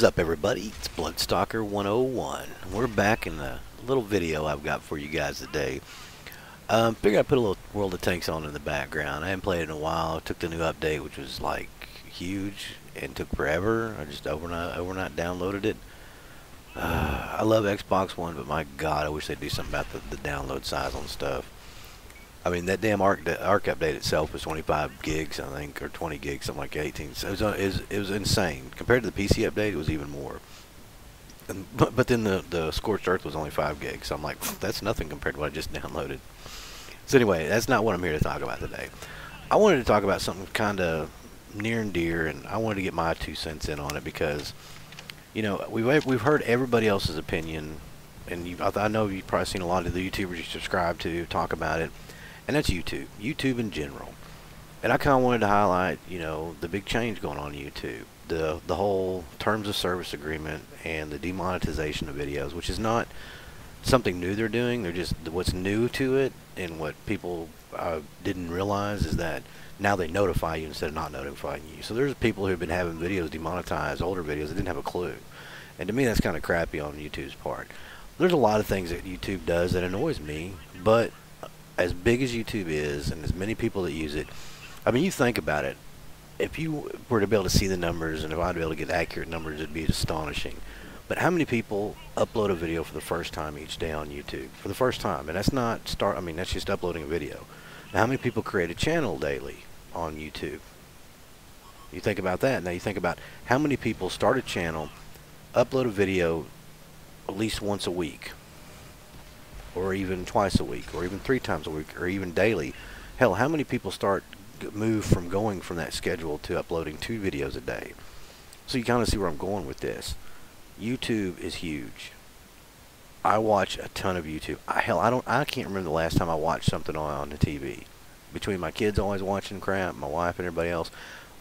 is up, everybody? It's Bloodstalker 101. We're back in a little video I've got for you guys today. Figured I'd put a little World of Tanks on in the background. I haven't played it in a while. I took the new update, which was like huge and took forever. I just overnight downloaded it. I love Xbox One, but my God, I wish they'd do something about the download size on stuff. I mean, that damn ARC update itself was 25 gigs, I think, or 20 gigs, something like 18. So it was insane. Compared to the PC update, it was even more. But then the Scorched Earth was only 5 gigs. So I'm like, that's nothing compared to what I just downloaded. So anyway, that's not what I'm here to talk about today. I wanted to talk about something kind of near and dear, and I wanted to get my 2 cents in on it because, you know, we've heard everybody else's opinion, and I know you've probably seen a lot of the YouTubers you subscribe to talk about it. And that's YouTube in general. And I kind of wanted to highlight, you know, the big change going on YouTube. The whole terms of service agreement and the demonetization of videos, which is not something new they're doing. They're just, what's new to it and what people didn't realize is that now they notify you instead of not notifying you. So there's people who have been having videos demonetized, older videos, that didn't have a clue. And to me, that's kind of crappy on YouTube's part. There's a lot of things that YouTube does that annoys me, but as big as YouTube is and as many people that use it, I mean, you think about it, if you were to be able to see the numbers and if I'd be able to get accurate numbers, it'd be astonishing. But how many people upload a video for the first time each day on YouTube? For the first time. And that's not that's just uploading a video. Now, how many people create a channel daily on YouTube? You think about that. Now you think about how many people start a channel, upload a video at least once a week, or even twice a week, or even 3 times a week, or even daily. Hell, how many people move from going from that schedule to uploading 2 videos a day? So you kind of see where I'm going with this. YouTube is huge. I watch a ton of YouTube. I can't remember the last time I watched something on the TV. Between my kids always watching crap, my wife and everybody else.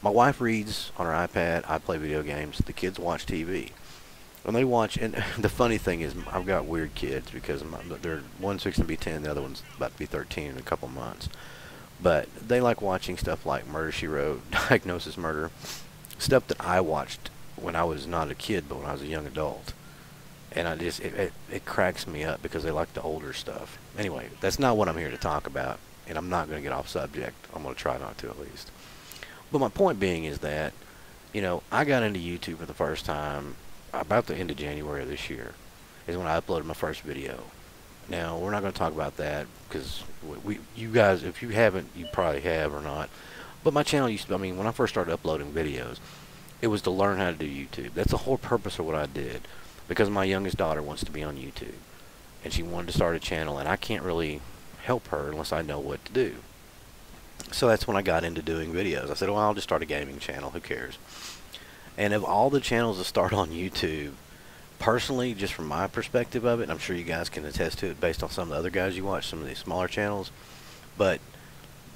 My wife reads on her iPad, I play video games, the kids watch TV. And they watch, and the funny thing is, I've got weird kids because one's fixing to be 10, the other one's about to be 13 in a couple months. But they like watching stuff like Murder, She Wrote, Diagnosis Murder, stuff that I watched when I was not a kid, but when I was a young adult. And it cracks me up because they like the older stuff. Anyway, that's not what I'm here to talk about, and I'm not going to get off subject. I'm going to try not to, at least. But my point being is that, you know, I got into YouTube for the first time about the end of January of this year is when I uploaded my first video. Now, we're not going to talk about that because you guys, if you haven't, you probably have or not. But my channel used to, I mean, when I first started uploading videos, it was to learn how to do YouTube. That's the whole purpose of what I did, because my youngest daughter wants to be on YouTube and she wanted to start a channel, and I can't really help her unless I know what to do. So that's when I got into doing videos. I said, well, I'll just start a gaming channel, who cares? And of all the channels that start on YouTube, personally, just from my perspective of it, and I'm sure you guys can attest to it based on some of the other guys you watch, some of these smaller channels, but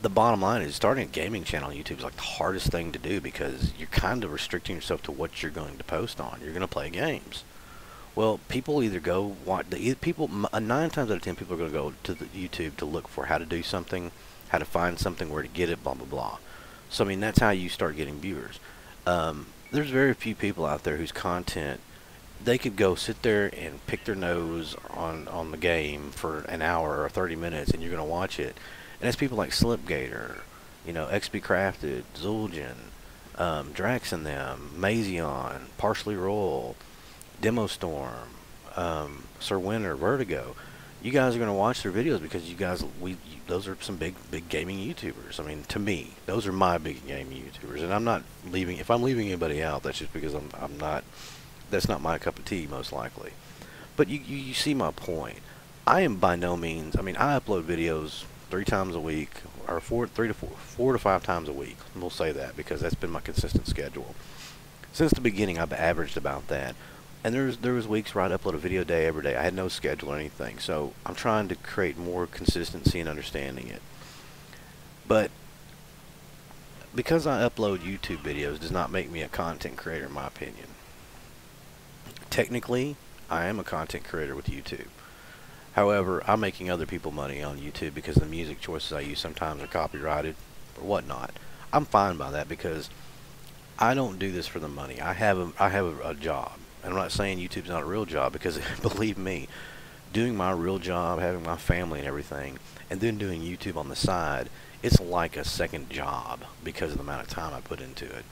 the bottom line is starting a gaming channel on YouTube is like the hardest thing to do because you're kind of restricting yourself to what you're going to post on. You're going to play games. Well, people either go watch, 9 times out of 10 people are going to go to the YouTube to look for how to do something, how to find something, where to get it, blah, blah, blah. So, I mean, that's how you start getting viewers. There's very few people out there whose content, they could go sit there and pick their nose on the game for an hour or 30 minutes and you're going to watch it. And it's people like Slipgator, you know, XP Crafted, Zul'jin, Drax and them, Mazion, Partially Roll, Demo Storm, Sir Winter, Vertigo. You guys are going to watch their videos because you guys, those are some big gaming YouTubers. I mean, to me, those are my big gaming YouTubers. And I'm not leaving, if I'm leaving anybody out, that's just because I'm not, that's not my cup of tea, most likely. But you see my point. I am by no means, I mean, I upload videos 3 times a week, or 4 to 5 times a week. We'll say that because that's been my consistent schedule. Since the beginning, I've averaged about that. And there was weeks where I'd upload a video a day every day. I had no schedule or anything. So I'm trying to create more consistency in understanding it. But because I upload YouTube videos does not make me a content creator, in my opinion. Technically, I am a content creator with YouTube. However, I'm making other people money on YouTube because the music choices I use sometimes are copyrighted or whatnot. I'm fine by that because I don't do this for the money. I have a job. And I'm not saying YouTube's not a real job, because believe me, doing my real job, having my family and everything, and then doing YouTube on the side, it's like a second job because of the amount of time I put into it.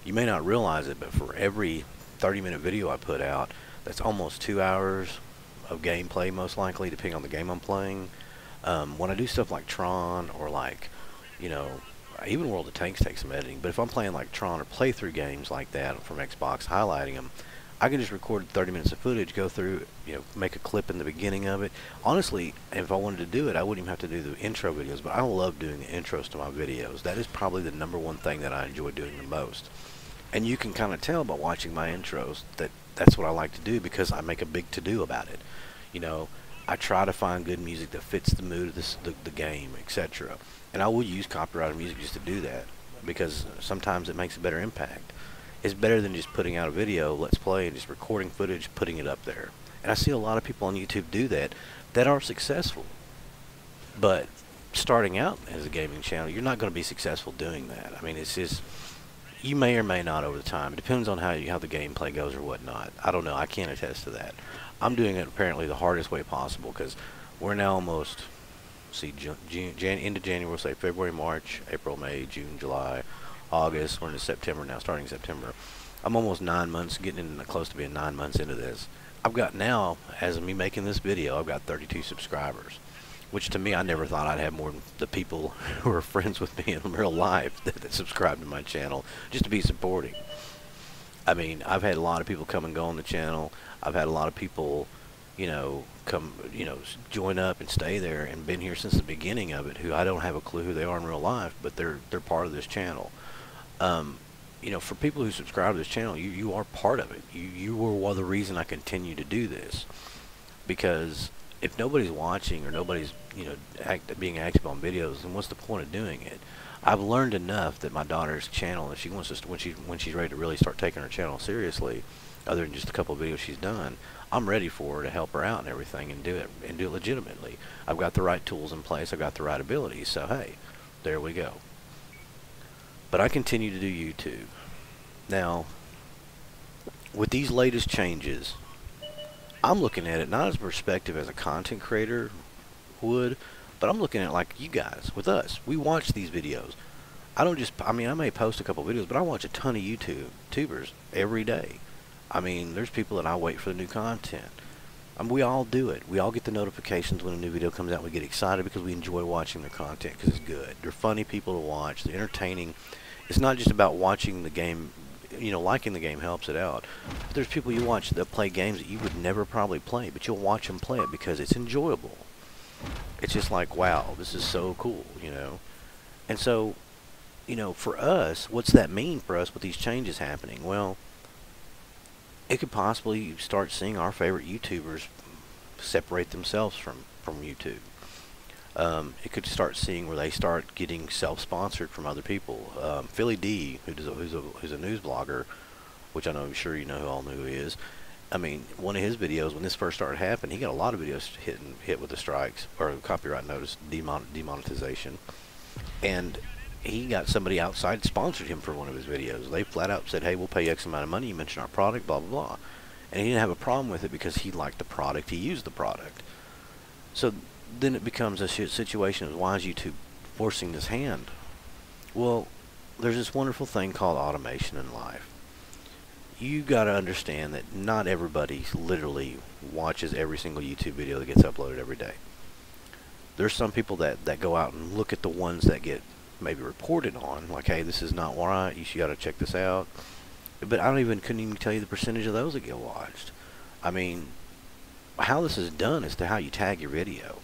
You may not realize it, but for every 30-minute video I put out, that's almost 2 hours of gameplay, most likely, depending on the game I'm playing. When I do stuff like Tron, or like, you know, even World of Tanks takes some editing, but if I'm playing like Tron or playthrough games like that from Xbox, highlighting them, I can just record 30 minutes of footage, go through, you know, make a clip in the beginning of it. Honestly, if I wanted to do it, I wouldn't even have to do the intro videos, but I love doing the intros to my videos. That is probably the #1 thing that I enjoy doing the most. And you can kind of tell by watching my intros that that's what I like to do, because I make a big to-do about it. You know, I try to find good music that fits the mood of the game, etc. And I will use copyrighted music just to do that, because sometimes it makes a better impact. It's better than just putting out a video, let's play, and just recording footage, putting it up there. And I see a lot of people on YouTube do that are successful. But starting out as a gaming channel, you're not going to be successful doing that. I mean, it's just, you may or may not over the time. It depends on how the gameplay goes or whatnot. I don't know. I can't attest to that. I'm doing it apparently the hardest way possible, because we're now almost, see, end of January, we'll say February, March, April, May, June, July, August. We're into September now, starting September. I'm almost 9 months, getting in close to being 9 months into this. I've got now, as of me making this video, I've got 32 subscribers, which to me, I never thought I'd have more than the people who are friends with me in real life that subscribe to my channel just to be supporting. I mean, I've had a lot of people come and go on the channel. I've had a lot of people, you know, come, you know, join up and stay there and been here since the beginning of it, who I don't have a clue who they are in real life, but they're part of this channel. You know, for people who subscribe to this channel, you are part of it. You were the reason I continue to do this, because if nobody's watching or nobody's, you know, being active on videos, then what's the point of doing it? I've learned enough that my daughter's channel, if she wants to, when she's ready to really start taking her channel seriously, other than just a couple of videos she's done, I'm ready for her to help her out and everything, and do it legitimately. I've got the right tools in place. I've got the right abilities. So hey, there we go. But I continue to do YouTube. Now, with these latest changes, I'm looking at it not as a perspective as a content creator would, but I'm looking at it like you guys, with us. We watch these videos. I don't just, I mean, I may post a couple videos, but I watch a ton of YouTubers every day. I mean, there's people that I wait for the new content. We all do it. We all get the notifications when a new video comes out. We get excited because we enjoy watching their content because it's good. They're funny people to watch. They're entertaining. It's not just about watching the game. You know, liking the game helps it out. But there's people you watch that play games that you would never probably play, but you'll watch them play it because it's enjoyable. It's just like, wow, this is so cool, you know. And so, you know, for us, what's that mean for us with these changes happening? Well, it could possibly start seeing our favorite YouTubers separate themselves from YouTube. It could start seeing where they start getting self-sponsored from other people. Philly D, who's a news blogger, which I know, I'm sure you know who all know who he is. I mean, one of his videos, when this first started happening, he got a lot of videos hit with the strikes, or copyright notice, demonetization. And he got somebody outside sponsored him for one of his videos. They flat out said, hey, we'll pay you X amount of money, you mention our product, blah, blah, blah. And he didn't have a problem with it because he liked the product, he used the product. So then it becomes a situation of, why is YouTube forcing this hand? Well, there's this wonderful thing called automation in life. You got to understand that not everybody literally watches every single YouTube video that gets uploaded every day. There's some people that go out and look at the ones that get maybe reported on, like, hey, this is not right, you got to check this out. But I couldn't even tell you the percentage of those that get watched. I mean, how this is done is to how you tag your video.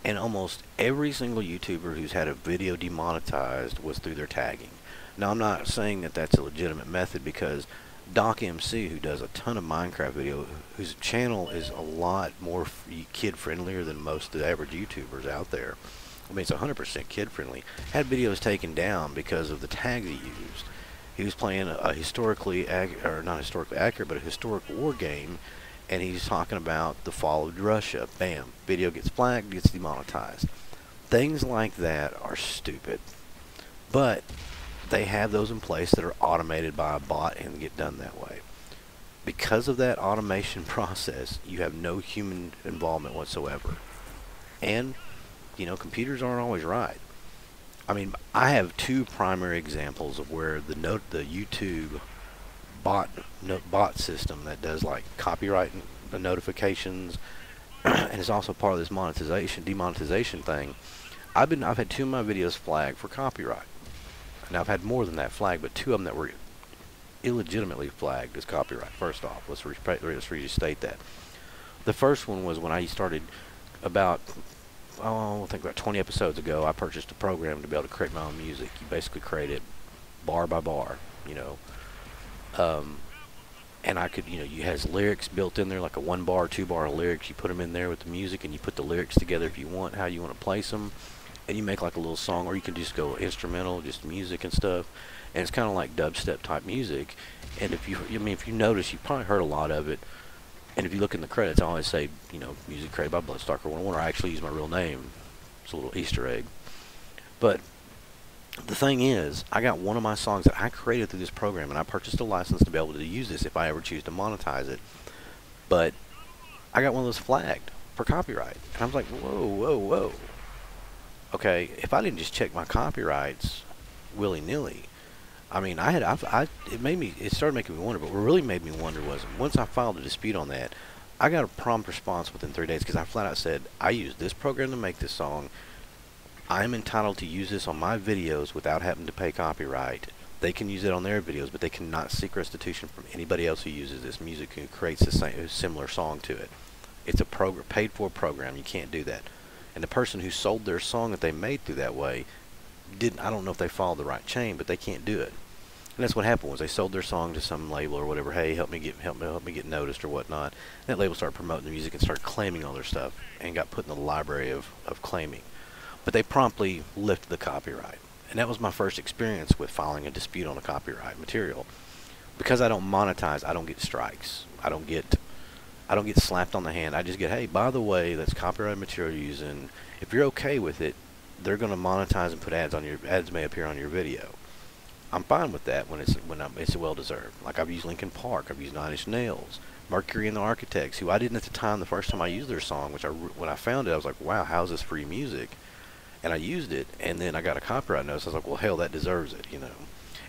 And almost every single YouTuber who's had a video demonetized was through their tagging. Now, I'm not saying that that's a legitimate method, because Doc MC, who does a ton of Minecraft video, whose channel is a lot more kid-friendlier than most of the average YouTubers out there. I mean, it's 100% kid-friendly. Had videos taken down because of the tags he used. He was playing a historically, or not historically accurate, but a historic war game, and he's talking about the fall of Russia. Bam, video gets flagged, gets demonetized. Things like that are stupid. But they have those in place that are automated by a bot and get done that way. Because of that automation process, you have no human involvement whatsoever. And, you know, computers aren't always right. I mean, I have two primary examples of where the YouTube bot system that does like copyright notifications and it's also part of this demonetization thing. I've had two of my videos flagged for copyright. Now I've had more than that flagged, but two of them that were illegitimately flagged as copyright. First off, let's restate that. The first one was when I started about, I think about 20 episodes ago, I purchased a program to be able to create my own music. You basically create it bar by bar, you know. And I could, you know, you has lyrics built in there, like a 1 bar, 2 bar lyrics. You put them in there with the music, and you put the lyrics together if you want, how you want to place them. And you make like a little song, or you can just go instrumental, just music and stuff. And it's kind of like dubstep type music. And if you notice, you probably heard a lot of it. And if you look in the credits, I always say, you know, music created by Bloodstalker 101, or I actually use my real name. It's a little Easter egg. But the thing is, I got one of my songs that I created through this program, and I purchased a license to be able to use this if I ever choose to monetize it. But I got one of those flagged for copyright. And I was like, whoa, whoa, whoa. Okay, if I didn't just check my copyrights willy-nilly, I mean, it started making me wonder, but what really made me wonder was, once I filed a dispute on that, I got a prompt response within 3 days, because I flat out said, I used this program to make this song. I'm entitled to use this on my videos without having to pay copyright. They can use it on their videos, but they cannot seek restitution from anybody else who uses this music who creates a similar song to it. It's a paid for program. You can't do that. And the person who sold their song that they made through that way I don't know if they followed the right chain, but they can't do it. And that's what happened, was they sold their song to some label or whatever. Hey, help me get noticed or whatnot. And that label started promoting the music and started claiming all their stuff and got put in the library of claiming. But they promptly lifted the copyright. And that was my first experience with filing a dispute on a copyright material. Because I don't monetize, I don't get strikes. I don't get slapped on the hand. I just get, hey, by the way, that's copyright material you're using. If you're okay with it, they're going to monetize and put ads on your ads may appear on your video. I'm fine with that when it's well deserved. Like, I've used Linkin Park, I've used Nine Inch Nails, Mercury and the Architects, who I didn't at the time, the first time I used their song, which when I found it, I was like, wow, how's this free music? And I used it, and then I got a copyright notice. I was like, well, hell, that deserves it, you know.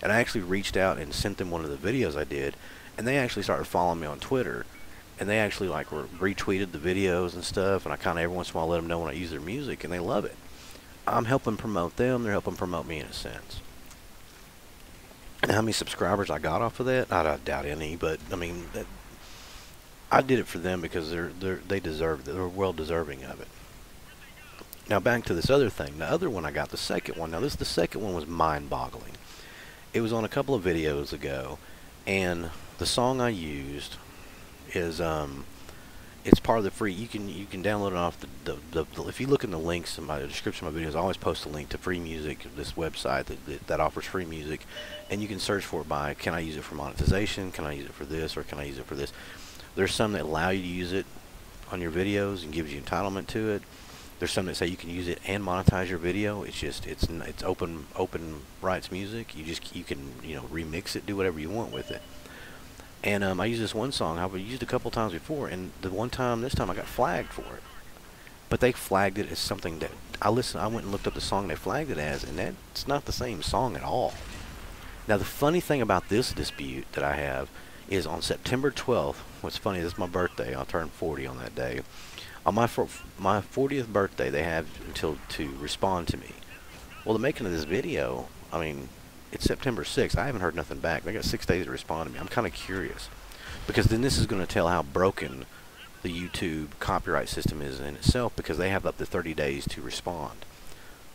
And I actually reached out and sent them one of the videos I did, and they actually started following me on Twitter. And they actually like retweeted the videos and stuff, and I kind of every once in a while let them know when I use their music, and they love it. I'm helping promote them, they're helping promote me in a sense. And how many subscribers I got off of that? I doubt any, but I mean, I did it for them because they deserve it. They're well deserving of it. Now back to this other thing. The other one I got, the second one. Now the second one was mind-boggling. It was on a couple of videos ago, and the song I used is it's part of the free. You can download it off the if you look in the links in my description of my videos, I always post a link to free music, this website that offers free music, and you can search for it by, can I use it for monetization, can I use it for this, or can I use it for this. There's some that allow you to use it on your videos and gives you entitlement to it. There's some that say you can use it and monetize your video. It's just it's open rights music. You can remix it, do whatever you want with it. And I used this one song I've used a couple times before, and this time I got flagged for it. But they flagged it as something that I went and looked up the song they flagged it as, and that's not the same song at all. Now the funny thing about this dispute that I have is on September 12th. What's funny, this is my birthday. I'll turn 40 on that day. On my 40th birthday, they have until to respond to me. Well, the making of this video, I mean, it's September 6th. I haven't heard nothing back. They got 6 days to respond to me. I'm kind of curious, because then this is going to tell how broken the YouTube copyright system is in itself, because they have up to 30 days to respond.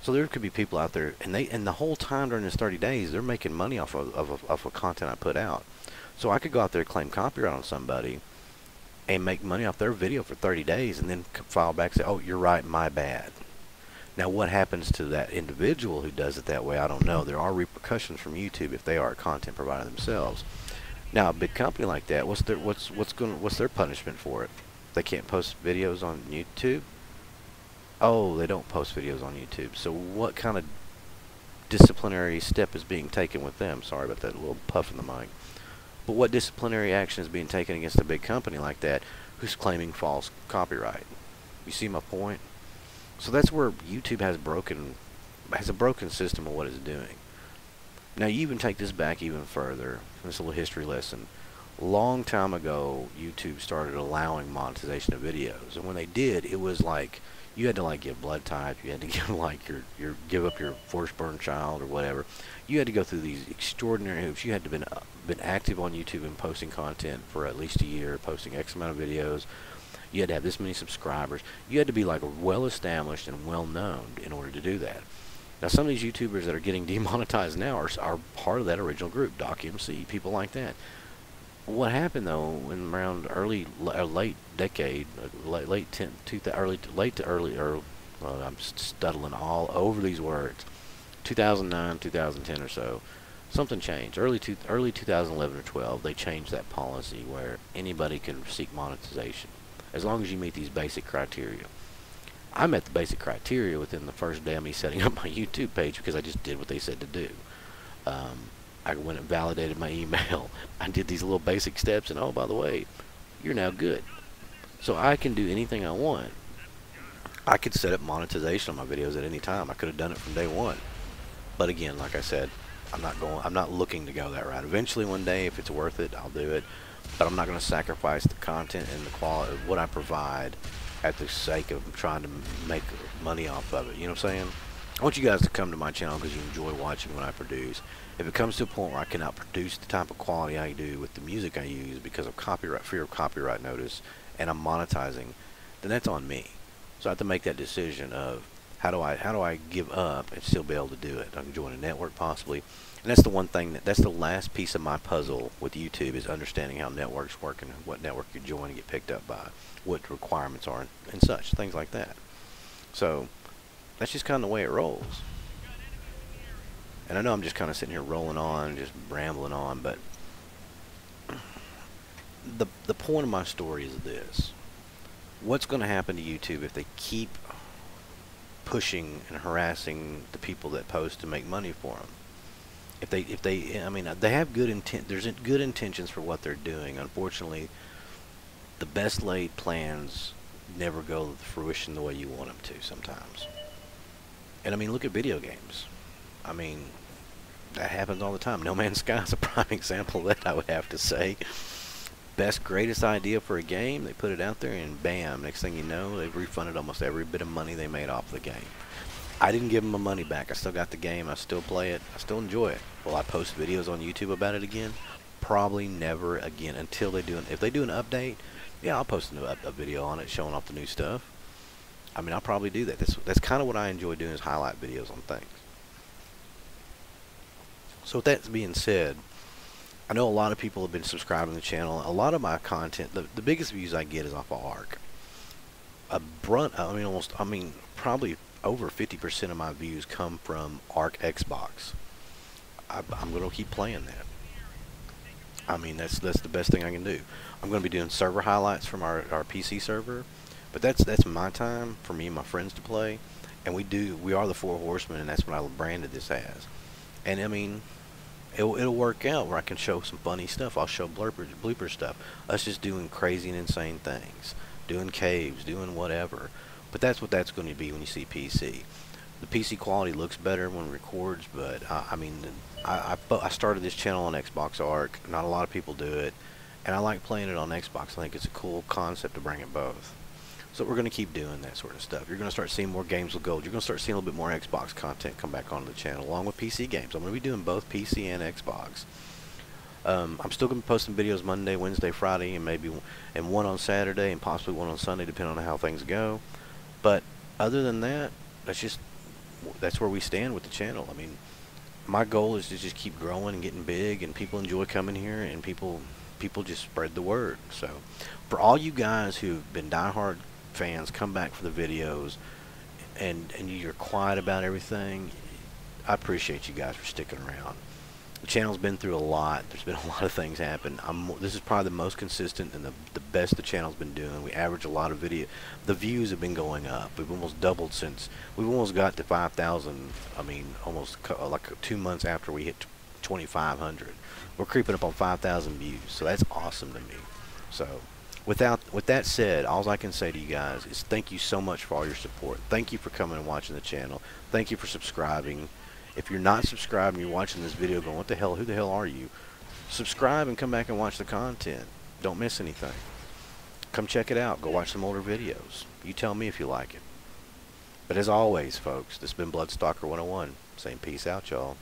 So there could be people out there, and the whole time during this 30 days, they're making money off of content I put out. So I could go out there and claim copyright on somebody and make money off their video for 30 days, and then file back and say, oh, you're right, my bad. Now, what happens to that individual who does it that way, I don't know. There are repercussions from YouTube if they are a content provider themselves. Now, a big company like that, what's their punishment for it? They can't post videos on YouTube? Oh, they don't post videos on YouTube. So what kind of disciplinary step is being taken with them. Sorry about that little puff in the mic. But what disciplinary action is being taken against a big company like that who's claiming false copyright? You see my point? So that's where YouTube has a broken system of what it's doing. Now you even take this back even further. This is a little history lesson. Long time ago, YouTube started allowing monetization of videos, and when they did, it was like you had to like give blood type, you had to give like your give up your firstborn child or whatever. You had to go through these extraordinary hoops. You had to been active on YouTube and posting content for at least a year, posting X amount of videos. You had to have this many subscribers. You had to be like well established and well known in order to do that. Now some of these YouTubers that are getting demonetized now are part of that original group, DocMC, people like that. What happened though in around late decade, late to early, I'm stuttling all over these words. 2009, 2010 or so, something changed. Early 2011 or 12, they changed that policy where anybody can seek monetization as long as you meet these basic criteria. I met the basic criteria within the first day of me setting up my YouTube page because I just did what they said to do. I went and validated my email. I did these little basic steps, and oh, by the way, you're now good. So I can do anything I want. I could set up monetization on my videos at any time. I could have done it from day one. But again, like I said, I'm not looking to go that route. Eventually one day, if it's worth it, I'll do it. But I'm not going to sacrifice the content and the quality of what I provide at the sake of trying to make money off of it. You know what I'm saying? I want you guys to come to my channel because you enjoy watching what I produce. If it comes to a point where I cannot produce the type of quality I do with the music I use because of fear of copyright notice, and I'm monetizing, then that's on me. So I have to make that decision of how do I give up and still be able to do it. I can join a network possibly, and that's the one thing that's the last piece of my puzzle with YouTube, is understanding how networks work and what network you join and get picked up by, what the requirements are, and such things like that. So that's just kind of the way it rolls. And I know I'm just kind of sitting here rolling on, just rambling on, but the point of my story is this: what's going to happen to YouTube if they keep pushing and harassing the people that post to make money for them? If they, I mean, they have good intent. There's good intentions for what they're doing. Unfortunately, the best laid plans never go to fruition the way you want them to sometimes. And I mean, look at video games. I mean, that happens all the time. No Man's Sky is a prime example of that, I would have to say. Best, greatest idea for a game, they put it out there, and bam, next thing you know, they've refunded almost every bit of money they made off the game. I didn't give them my money back. I still got the game. I still play it. I still enjoy it. Will I post videos on YouTube about it again? Probably never again until they do if they do an update. Yeah, I'll post a video on it showing off the new stuff. I mean, I'll probably do that. That's kind of what I enjoy doing, is highlight videos on things. So with that being said, I know a lot of people have been subscribing to the channel. A lot of my content, the biggest views I get is off of ARC. Probably over 50% of my views come from ARC Xbox. I'm going to keep playing that. I mean, that's the best thing I can do. I'm going to be doing server highlights from our PC server, but that's my time for me and my friends to play. And we are the Four Horsemen, and that's what I branded this as. And I mean, it'll work out where I can show some funny stuff. I'll show blooper stuff. Us just doing crazy and insane things, doing caves, doing whatever. But that's what that's going to be when you see PC. The PC quality looks better when it records, but I mean, I started this channel on Xbox Arc. Not a lot of people do it, and I like playing it on Xbox. I think it's a cool concept to bring it both. So we're going to keep doing that sort of stuff. You're going to start seeing more games with gold. You're going to start seeing a little bit more Xbox content come back onto the channel, along with PC games. I'm going to be doing both PC and Xbox. I'm still going to be posting videos Monday, Wednesday, Friday, and one on Saturday, and possibly one on Sunday, depending on how things go. But other than that, that's where we stand with the channel. I mean, my goal is to just keep growing and getting big, and people enjoy coming here, and people just spread the word. So for all you guys who've been diehard fans, come back for the videos, and you're quiet about everything, I appreciate you guys for sticking around. The channel's been through a lot. There's been a lot of things happen. This is probably the most consistent and the best the channel's been doing. We average a lot of video. The views have been going up. We've almost doubled since we've almost got to 5,000. I mean, almost like 2 months after we hit 2,500. We're creeping up on 5,000 views. So that's awesome to me. So with that said, all I can say to you guys is thank you so much for all your support. Thank you for coming and watching the channel. Thank you for subscribing. If you're not subscribed and you're watching this video going, what the hell, who the hell are you? Subscribe and come back and watch the content. Don't miss anything. Come check it out. Go watch some older videos. You tell me if you like it. But as always, folks, this has been Bloodstalker 101. Saying peace out, y'all.